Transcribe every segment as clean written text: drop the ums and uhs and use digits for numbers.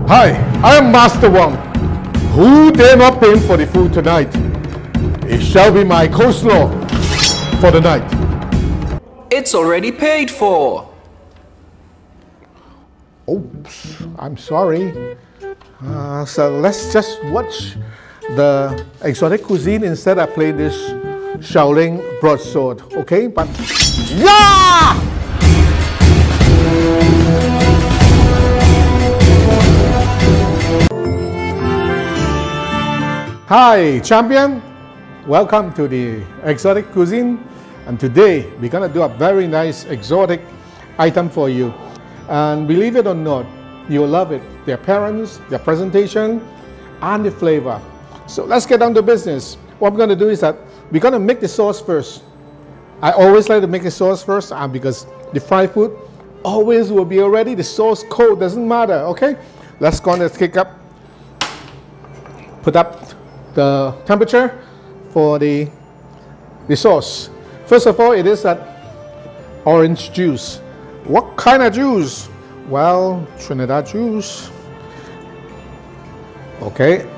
Hi, I am Master Wang. Who dare not pay for the food tonight? It shall be my coleslaw for the night. It's already paid for. Oops, I'm sorry. So let's just watch the exotic cuisine instead. I play this Shaolin broadsword, okay? But yeah! Hi, champion. Welcome to the exotic cuisine. And today we're gonna do a very nice exotic item for you. And believe it or not, you'll love it. The appearance, the presentation, and the flavor. So let's get down to business. What we're gonna do is that we're gonna make the sauce first. I always like to make the sauce first because the fried food always will be already. The sauce cold, doesn't matter, okay? Let's go and put up the temperature for the sauce. First of all, it is that orange juice. What kind of juice? Well, Trinidad juice. Okay,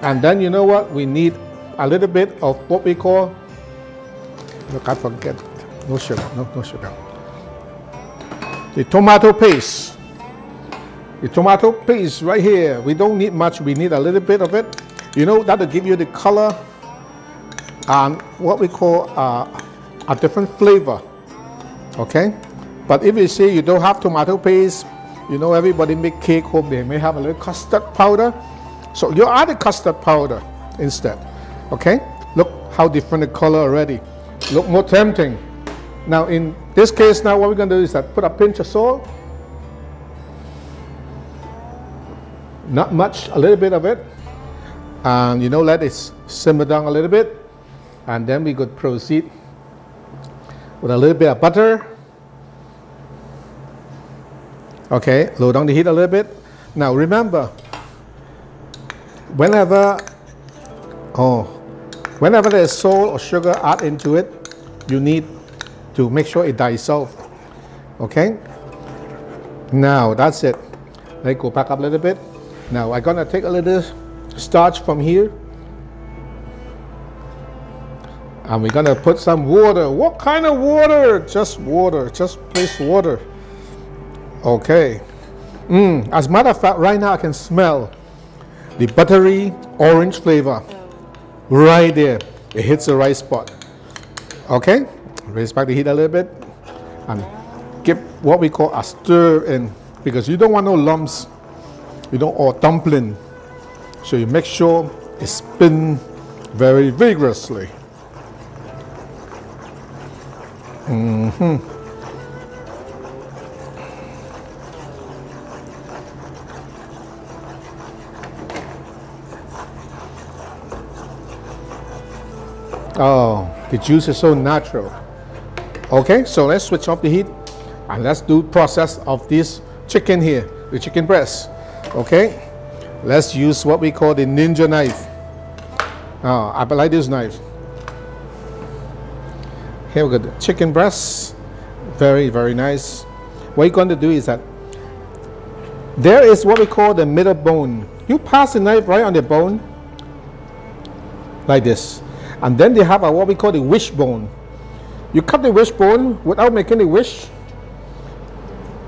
and then you know what? We need a little bit of what we call, look, I forget, no sugar, no sugar. The tomato paste. The tomato paste right here. We don't need much, we need a little bit of it. You know, that'll give you the color and what we call a different flavor, okay? But if you say you don't have tomato paste, you know, everybody make cake home, they may have a little custard powder. So you add the custard powder instead, okay? Look how different the color already. Look more tempting. Now in this case, now what we're gonna do is that put a pinch of salt. Not much, a little bit of it. And you know, let it simmer down a little bit. And then we could proceed with a little bit of butter. Okay, lower down the heat a little bit. Now remember, whenever there's salt or sugar add into it, you need to make sure it dissolves. Okay? Now that's it. Let it go back up a little bit. Now I'm gonna take a little starch from here. And we're gonna put some water. What kind of water? Just water, just plain water. Okay. As a matter of fact, right now I can smell the buttery orange flavor right there. It hits the right spot. Okay, raise back the heat a little bit and give what we call a stir in, because you don't want no lumps, or dumpling. So you make sure it spins very vigorously. Oh, the juice is so natural. Okay, so let's switch off the heat and let's do process of this chicken here, the chicken breast. Okay, let's use what we call the ninja knife. I like this knife. Here we go, the chicken breast. Very, very nice. What you're going to do is that there is what we call the middle bone. You pass the knife right on the bone, like this. And then they have what we call the wishbone. You cut the wishbone without making a wish,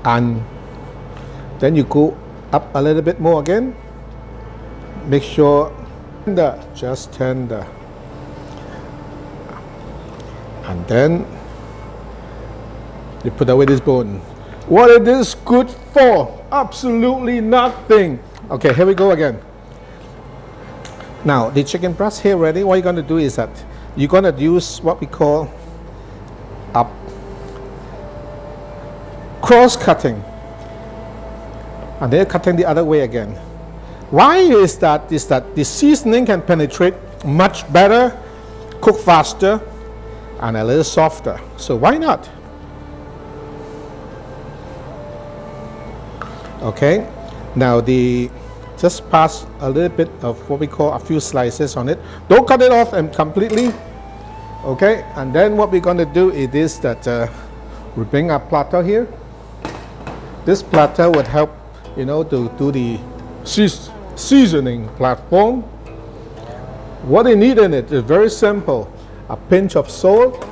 and then you go up a little bit more again. Make sure tender, just tender. And then you put away this bone. What is this good for? Absolutely nothing. Okay, here we go again. Now the chicken breast here ready. What you're going to do is that you're going to use what we call a cross cutting, and then cutting the other way again. Why is that? Is that the seasoning can penetrate much better, cook faster, and a little softer. So why not? Okay, now just pass a little bit of what we call a few slices on it. Don't cut it off and completely. Okay, and then what we're going to do is that we bring our platter here. This platter would help, to do the seasoning platform. What you need in it is very simple. A pinch of salt,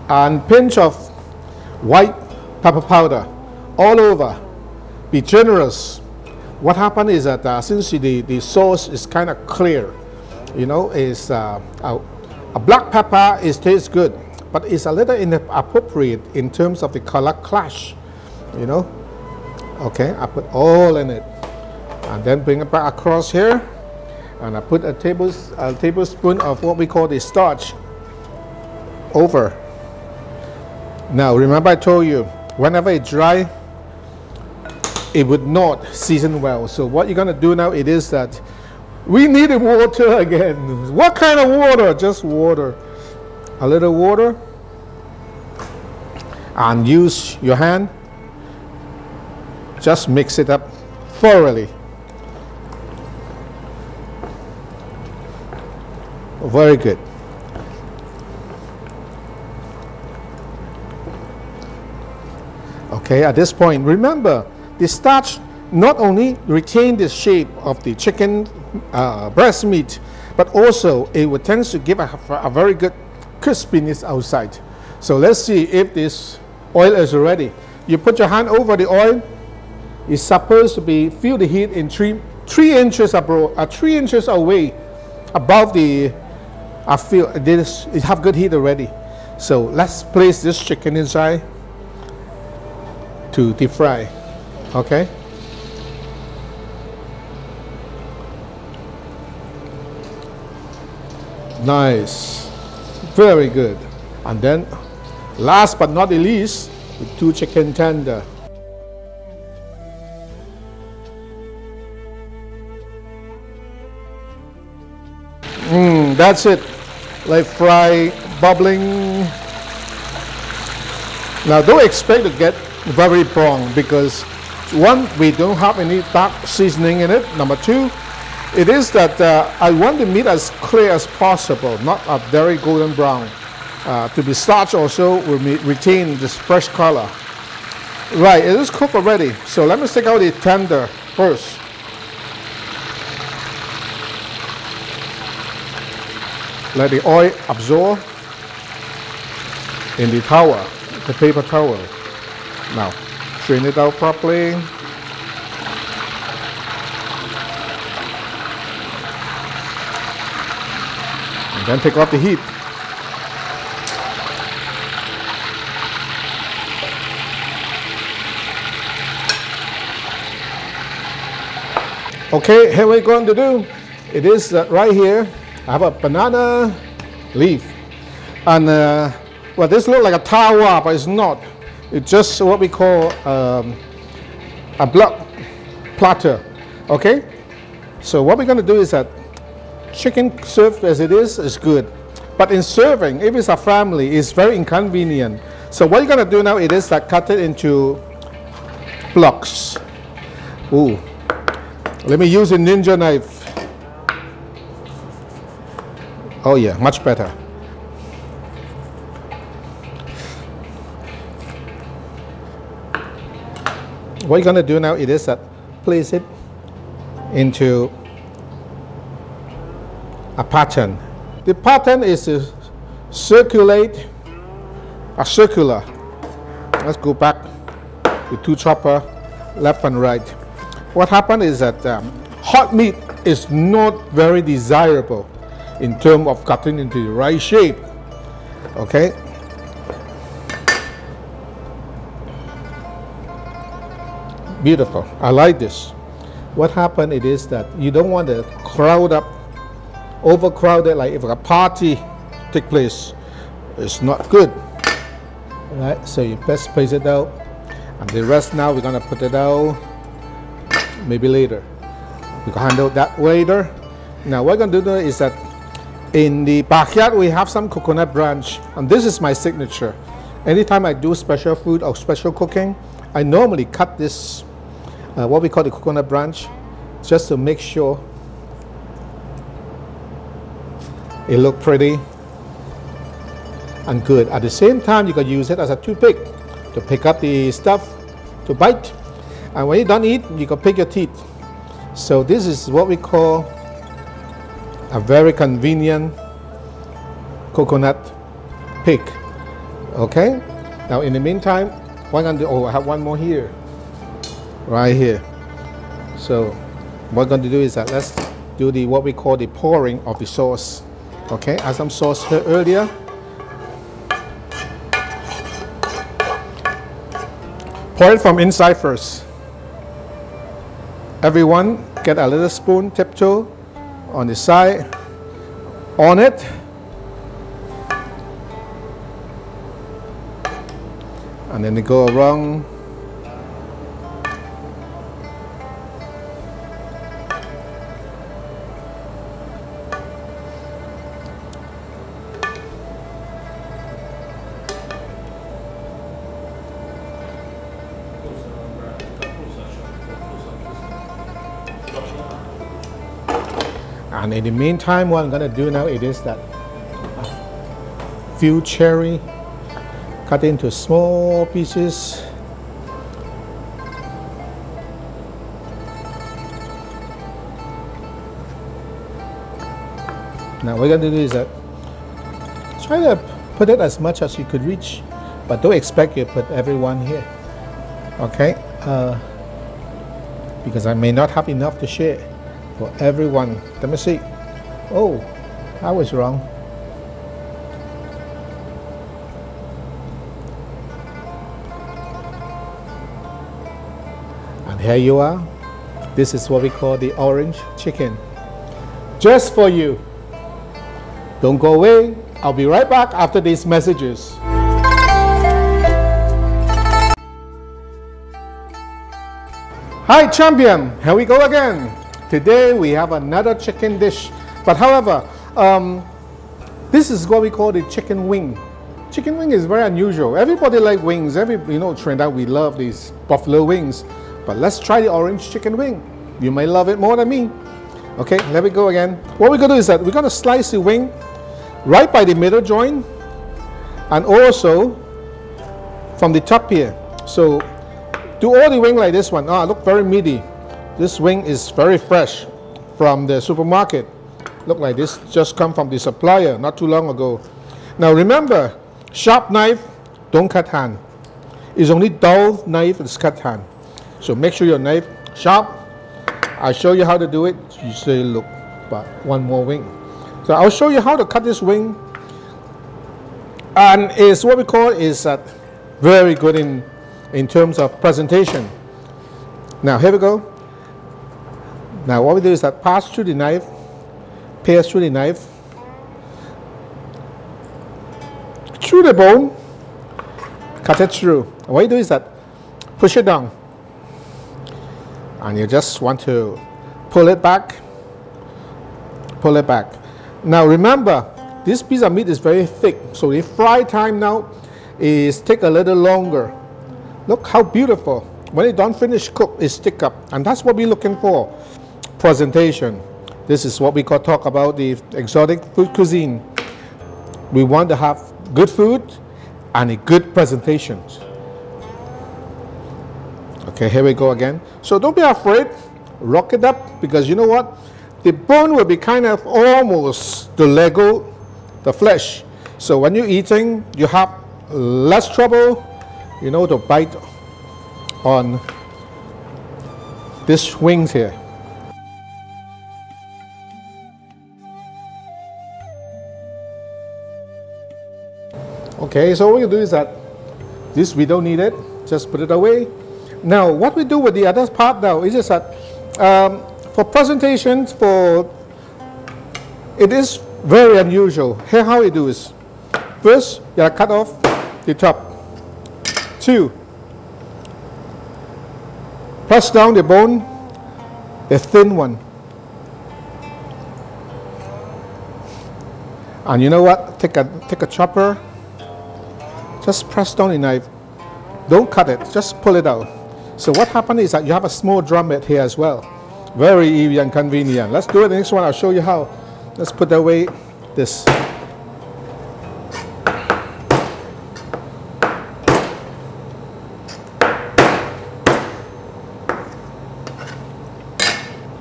and pinch of white pepper powder all over. Be generous. What happened is that since the sauce is kind of clear, you know, is a black pepper tastes good, but it's a little inappropriate in terms of the color clash, you know. Okay, I put all in it, and then bring it back across here, and I put a tablespoon of what we call the starch over. Now remember, I told you whenever it's dry, it would not season well. So what you're gonna do now, it is that we needed water again. What kind of water? Just water. A little water, and use your hand. Just mix it up thoroughly. Very good. Okay, at this point, remember, the starch not only retain the shape of the chicken breast meat, but also it would tend to give a very good crispiness outside. So let's see if this oil is ready. You put your hand over the oil. It's supposed to be, feel the heat in 3 inches above, 3 inches away above the, I feel this, it have good heat already. So let's place this chicken inside to deep fry. Okay. Nice. Very good. And then last but not the least, the 2 chicken tender. That's it. Like fry, bubbling. Now don't expect to get very brown, because one, we don't have any dark seasoning in it. Number 2, it is that I want the meat as clear as possible, not a very golden brown. To be starch also will retain this fresh color. Right, it is cooked already. So let me take out the tender first. Let the oil absorb in the towel, the paper towel. Now, strain it out properly. And then take off the heat. Okay, here we're going to do, it is right here, I have a banana leaf. And well, this looks like a tawa, but it's not. It's just what we call a block platter. Okay? So what we're going to do is that chicken served as it is good. But in serving, if it's a family, it's very inconvenient. So what you're going to do now, it is that cut it into blocks. Ooh. Let me use a ninja knife. Oh yeah, much better. What you're going to do now, it is that place it into a pattern. The pattern is to circulate a circular. Let's go back with 2 chopper, left and right. What happened is that hot meat is not very desirable in terms of cutting into the right shape. Okay. Beautiful. I like this. What happened it is that you don't want to crowd up, overcrowded, like if a party take place. It's not good. Right? So you best place it out. And the rest now we're gonna put it out maybe later. We can handle that later. Now what we're gonna do is that in the backyard we have some coconut branch, and this is my signature. Anytime I do special food or special cooking, I normally cut this, what we call the coconut branch, just to make sure it look pretty and good. At the same time, you can use it as a toothpick to pick up the stuff, to bite. And when you don't eat, you can pick your teeth. So this is what we call a very convenient coconut pick. Okay? Now in the meantime, what I'm gonna do, oh, I have one more here. Right here. So what I'm going to do is that let's do the what we call the pouring of the sauce. Okay, as some sauce here earlier. Pour it from inside first. Everyone get a little spoon, tiptoe on the side, on it. And then they go around. And in the meantime, what I'm going to do now it is that few cherry cut into small pieces. Now what we're going to do is that try to put it as much as you could reach, but don't expect you to put everyone here. Okay? Because I may not have enough to share for everyone. Let me see. Oh, I was wrong. And here you are. This is what we call the orange chicken. Just for you. Don't go away. I'll be right back after these messages. Hi champion, here we go again. Today we have another chicken dish, but however, this is what we call the chicken wing. Chicken wing is very unusual. Everybody like wings. Trinidad we love these buffalo wings, but let's try the orange chicken wing. You may love it more than me. Okay, let me go again. What we're gonna do is that we're gonna slice the wing right by the middle joint, and also from the top here. So do all the wing like this one. Look very meaty. This wing is very fresh from the supermarket. Look like this just come from the supplier not too long ago. Now remember, sharp knife, don't cut hand. It's only dull knife that's cut hand. So make sure your knife sharp. I'll show you how to do it. You say, look, but one more wing. So I'll show you how to cut this wing. And it's what we call is very good in terms of presentation. Now here we go. Now what we do is that pass through the knife, pierce through the knife, through the bone, cut it through. And what you do is that push it down, and you just want to pull it back, pull it back. Now remember, this piece of meat is very thick, so the fry time now is take a little longer. Look how beautiful. When it don't finish cook, it stick up, and that's what we're looking for. Presentation. This is what we talk about the exotic food cuisine. We want to have good food and a good presentation. Okay, here we go again. So don't be afraid. Rock it up, because you know what? The bone will be kind of almost the Lego, the flesh. So when you're eating, you have less trouble, to bite on these wings here. Okay, so what we do is that this we don't need it, just put it away. Now what we do with the other part now is just that for presentations, it is very unusual. Here how we do is, first you gotta cut off the top. 2, press down the bone, the thin one. And you know what? Take a chopper. Just press down the knife. Don't cut it, just pull it out. So what happened is that you have a small drumette here as well. Very easy and convenient. Let's do it. The next one, I'll show you how. Let's put away this.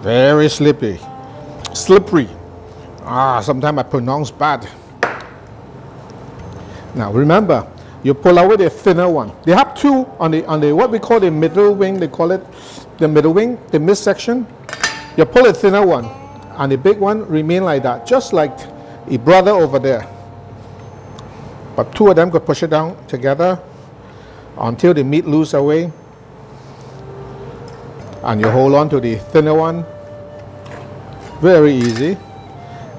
Very slippery. Sometimes I pronounce bad. Now remember, you pull out the thinner one. They have two on the what we call the middle wing. They call it the middle wing, the midsection. You pull the thinner one, and the big one remain like that, just like a brother over there. But two of them could push it down together until the meat loose away, and you hold on to the thinner one. Very easy.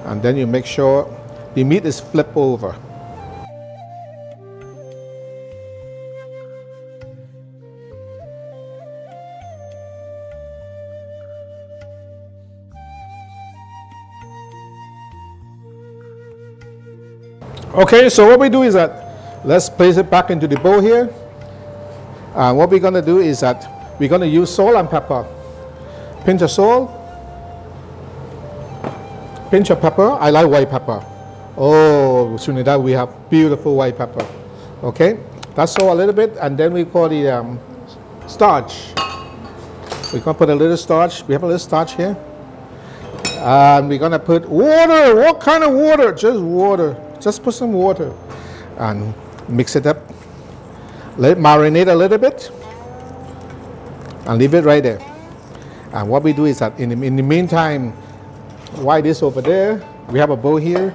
And then you make sure the meat is flipped over. Okay, so what we do is that let's place it back into the bowl here. And what we're going to do is that we're going to use salt and pepper. Pinch of salt, pinch of pepper. I like white pepper. Oh, Trinidad, we have beautiful white pepper. Okay, that's all a little bit, and then we pour the starch. We're going to put a little starch. We have a little starch here. And we're going to put water. What kind of water? Just water. Just put some water and mix it up. Let it marinate a little bit and leave it right there. And what we do is that in the meantime, while this over there, we have a bowl here.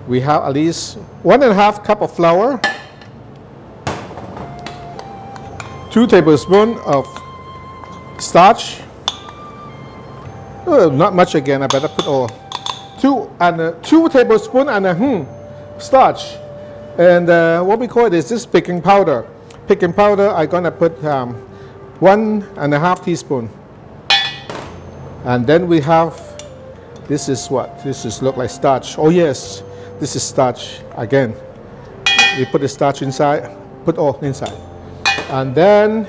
We have at least 1.5 cup of flour, 2 tablespoons of starch. Not much again. I better put all 2 tablespoons and starch, and what we call it is this baking powder. Baking powder, I'm gonna put 1.5 teaspoons, and then we have this is what this is look like starch. Oh yes, this is starch again. We put the starch inside, put all inside, and then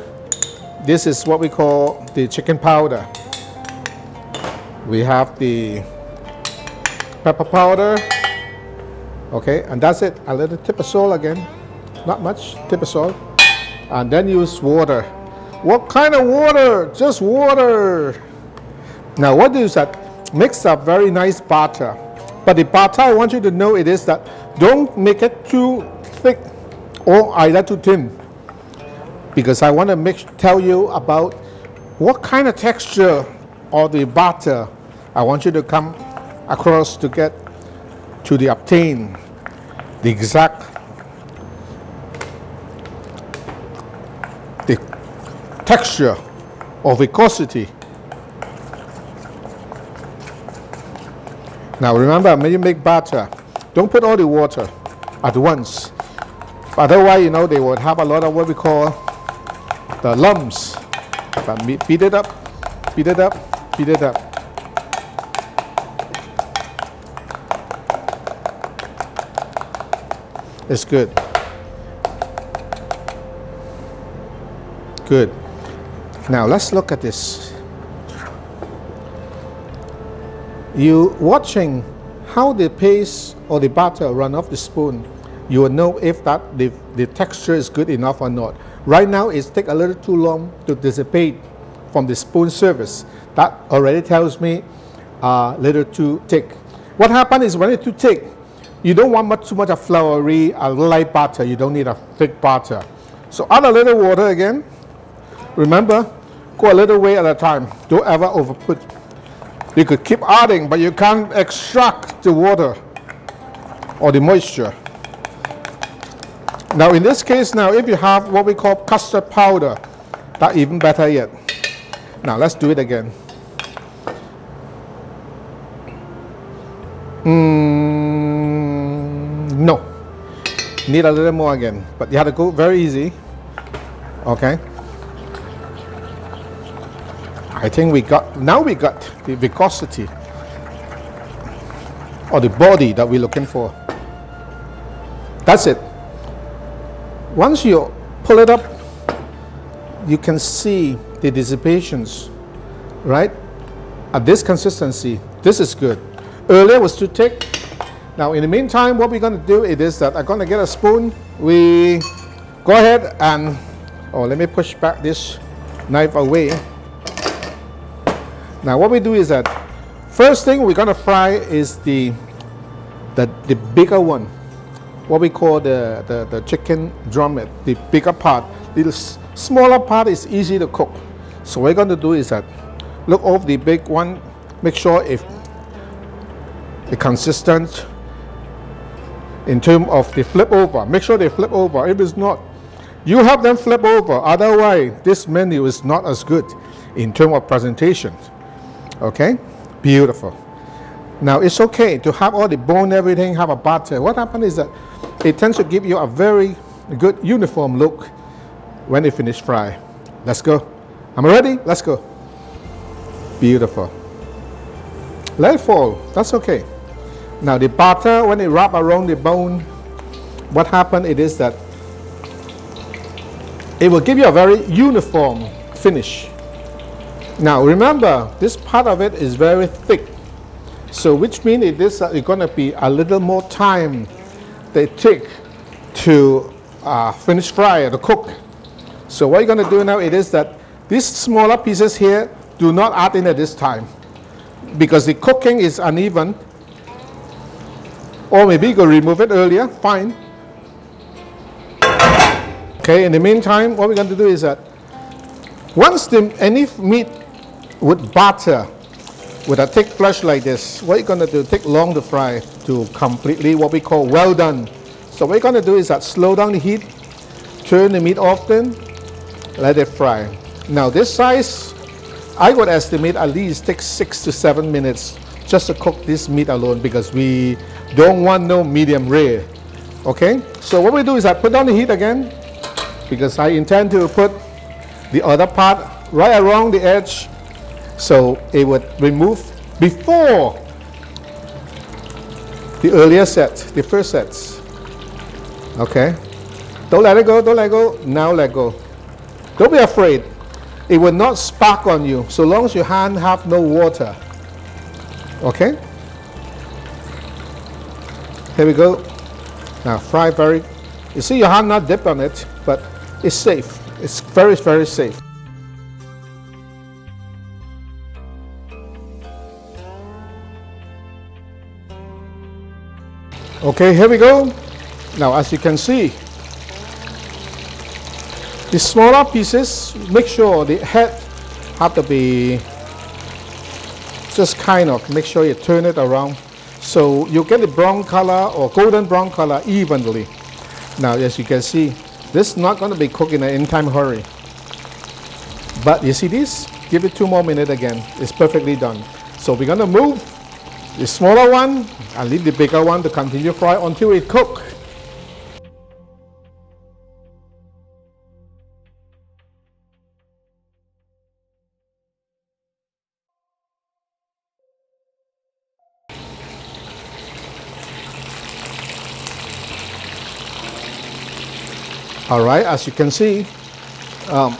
this is what we call the chicken powder. We have the pepper powder. Okay, and that's it. A little tip of salt again, not much, tip of salt, and then use water. What kind of water? Just water. Now what is that? Makes a very nice batter. But the batter, I want you to know it is that don't make it too thick or either too thin, because I want to tell you about what kind of texture of the batter I want you to come across to get to obtain the exact texture or viscosity. Now remember, when you make batter, don't put all the water at once. Otherwise, you know, they would have a lot of what we call the lumps. But beat it up, beat it up, beat it up. It's good. Good. Now let's look at this. You watching how the paste or the batter run off the spoon, you will know if that the texture is good enough or not. Right now it's take a little too long to dissipate from the spoon surface. That already tells me a little too thick. What happens is when it's too thick, you don't want too much of floury, a light batter. You don't need a thick batter. So add a little water again. Remember, go a little way at a time. Don't ever overput. You could keep adding, but you can't extract the water or the moisture. Now in this case, now if you have what we call custard powder, that's even better yet. Now let's do it again. No, need a little more again, but you have to go very easy. Okay, I think we got the viscosity or the body that we're looking for. That's it. Once you pull it up, you can see the dissipations, right? At this consistency, this is good. Earlier was too thick. Now in the meantime, what we're going to do is that I'm going to get a spoon. We go ahead and, let me push back this knife away. Now what we do is that first thing we're gonna fry is the bigger one, what we call the chicken drumette, the bigger part. The smaller part is easy to cook. So what we're gonna do is that look over the big one, make sure if the consistent in terms of the flip over. Make sure they flip over. If it's not, you have them flip over. Otherwise, this menu is not as good in terms of presentation. Okay, beautiful. Now it's okay to have all the bone, everything, have a batter. What happens is that it tends to give you a very good uniform look when you finish fry. Let's go. Am I ready? Let's go. Beautiful. Let it fall. That's okay. Now the batter, when it wrap around the bone, what happens it is that it will give you a very uniform finish. Now remember, this part of it is very thick, so which means it is going to be a little more time they take to finish fry, to cook. So what you're going to do now it is that these smaller pieces here do not add in at this time, because the cooking is uneven. Or maybe you can remove it earlier, fine. Okay, in the meantime, what we're going to do is that once any meat with batter, with a thick flesh like this, what you're going to do, take long to fry to completely what we call well done. So what you're going to do is that slow down the heat, turn the meat often, let it fry. Now this size, I would estimate at least takes 6 to 7 minutes just to cook this meat alone, because we don't want no medium rare. Okay, so what we do is I put down the heat again, because I intend to put the other part right around the edge, so it would remove before the earlier set, the first sets. Okay, don't let it go, don't let go. Now let go. Don't be afraid. It will not spark on you so long as your hand have no water. Okay, here we go. Now fry very, you see your hand not dip on it, but it's safe. It's very, very safe. Okay, here we go. Now as you can see, the smaller pieces, make sure the head have to be just kind of, make sure you turn it around so you get the brown color or golden brown color evenly. Now as you can see, this is not going to be cooked in an in-time hurry. But you see this? Give it 2 more minutes again. It's perfectly done. So we're going to move the smaller one and leave the bigger one to continue fry until it cooks. All right, as you can see,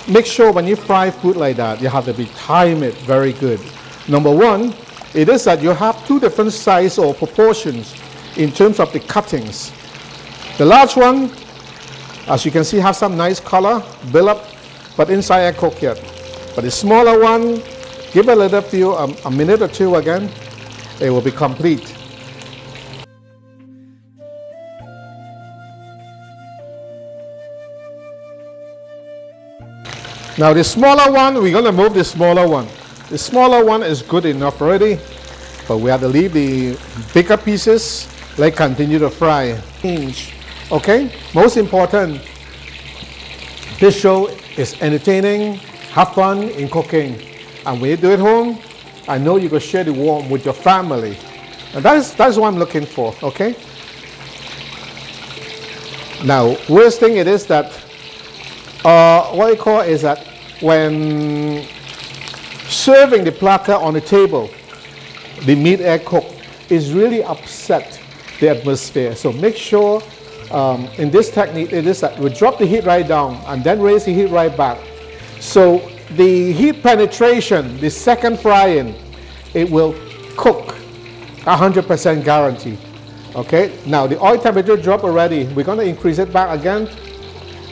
make sure when you fry food like that, you have to time it very good. Number one, it is that you have 2 different sizes or proportions in terms of the cuttings. The large one, as you can see, has some nice color, build up, but inside ain't cooked yet. But the smaller one, give a little few, a minute or 2 again, it will be complete. Now the smaller one, we're going to move the smaller one. The smaller one is good enough already, but we have to leave the bigger pieces, let continue to fry. Okay, most important, this show is entertaining, have fun in cooking. And when you do it home, I know you can share the warmth with your family. And that's what I'm looking for, okay? Now, worst thing it is that what I call is that when serving the platter on the table, the meat air cooked is really upset the atmosphere. So make sure in this technique it is that we drop the heat right down and then raise the heat right back. So the heat penetration, the second frying, it will cook 100% guarantee. Okay, now the oil temperature dropped already. We're going to increase it back again.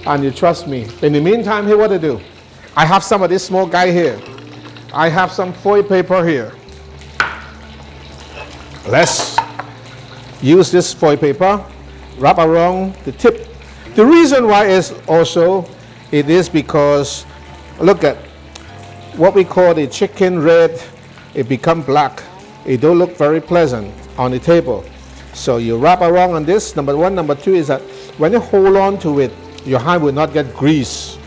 And you trust me. In the meantime, here what to do. I have some of this small guy here. I have some foil paper here. Let's use this foil paper, wrap around the tip. The reason why is also, it is because, look at what we call the chicken red, it become black. It don't look very pleasant on the table. So you wrap around on this, number one. Number two is that when you hold on to it, your hand will not get grease.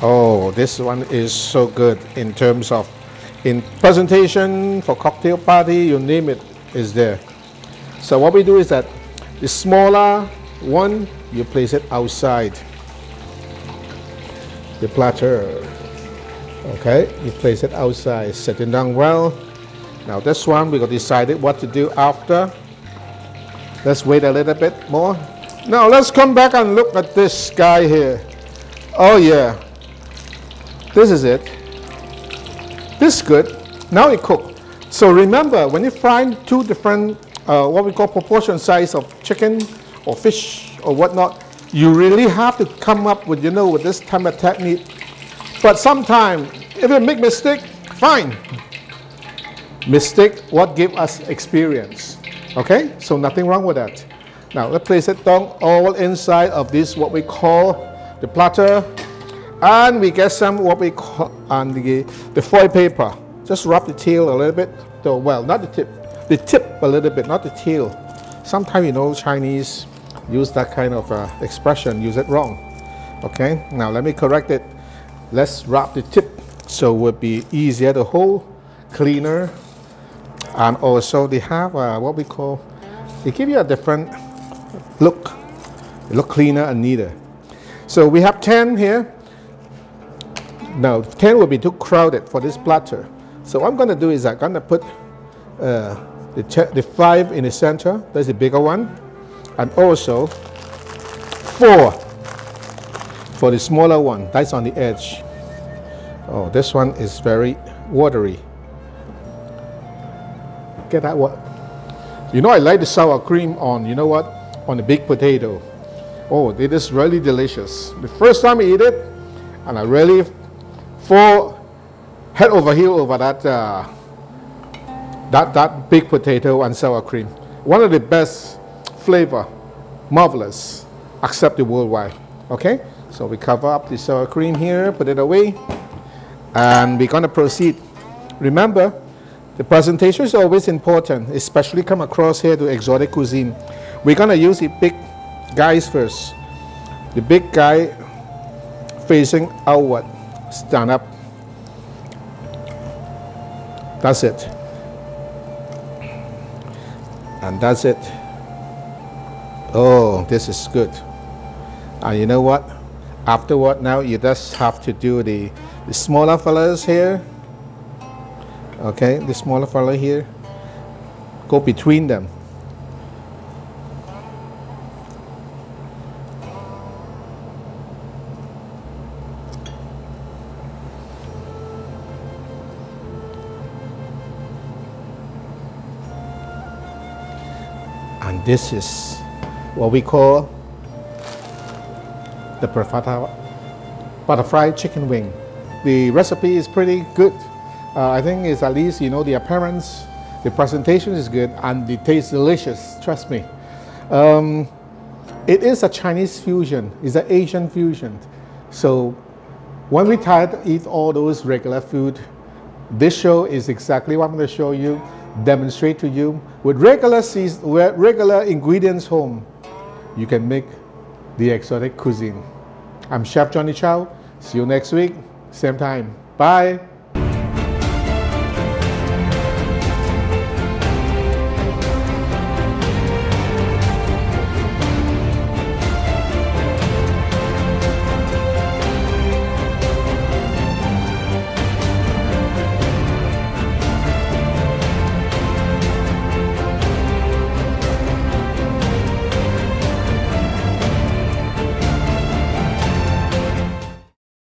Oh, this one is so good in terms of, in presentation, for cocktail party, you name it, is there. So what we do is that the smaller one, you place it outside the platter. Okay, you place it outside, sitting down well. Now this one, we got decided what to do after. Let's wait a little bit more. Now let's come back and look at this guy here. Oh yeah, this is it. This is good. Now it cooked. So remember, when you find two different, what we call proportion size of chicken or fish or whatnot, you really have to come up with, with this type of technique. But sometimes, if you make mistake, fine. Mistake, what give us experience. Okay, so nothing wrong with that. Now let's place it down all inside of this, what we call the platter. And we get some what we call on the foil paper. Just rub the tail a little bit. So, well, not the tip a little bit, not the tail. Sometimes Chinese use that kind of expression, use it wrong. Okay, now let me correct it. Let's wrap the tip so it will be easier to hold, cleaner, and also they have what we call, they give you a different look. It look cleaner and neater. So we have 10 here. Now 10 will be too crowded for this platter. So what I'm going to do is I'm going to put the 5 in the center. That's the bigger one. And also 4 for the smaller one. That's on the edge. Oh, this one is very watery. Get that what? I like the sour cream on, on the baked potato. Oh, it is really delicious. The first time I eat it, and I really fall head over heel over that that baked potato and sour cream. One of the best flavor, marvelous, accepted worldwide. Okay, so we cover up the sour cream here, put it away, and we're gonna proceed. Remember, the presentation is always important, especially come across here to exotic cuisine. We're gonna use the big guys first. The big guy facing outward. Stand up. That's it. And that's it. Oh, this is good. And you know what? Afterward, now you just have to do the smaller fellas here. Okay, the smaller fella here. Go between them. And this is what we call the butterfly chicken wing. The recipe is pretty good. I think it's at least, the appearance, the presentation is good, and it tastes delicious, trust me. It is a Chinese fusion, it's an Asian fusion. So when we try to eat all those regular food, this show is exactly what I'm going to show you, demonstrate to you. With regular ingredients home, you can make the exotic cuisine. I'm Chef Johnny Chow. See you next week, same time. Bye.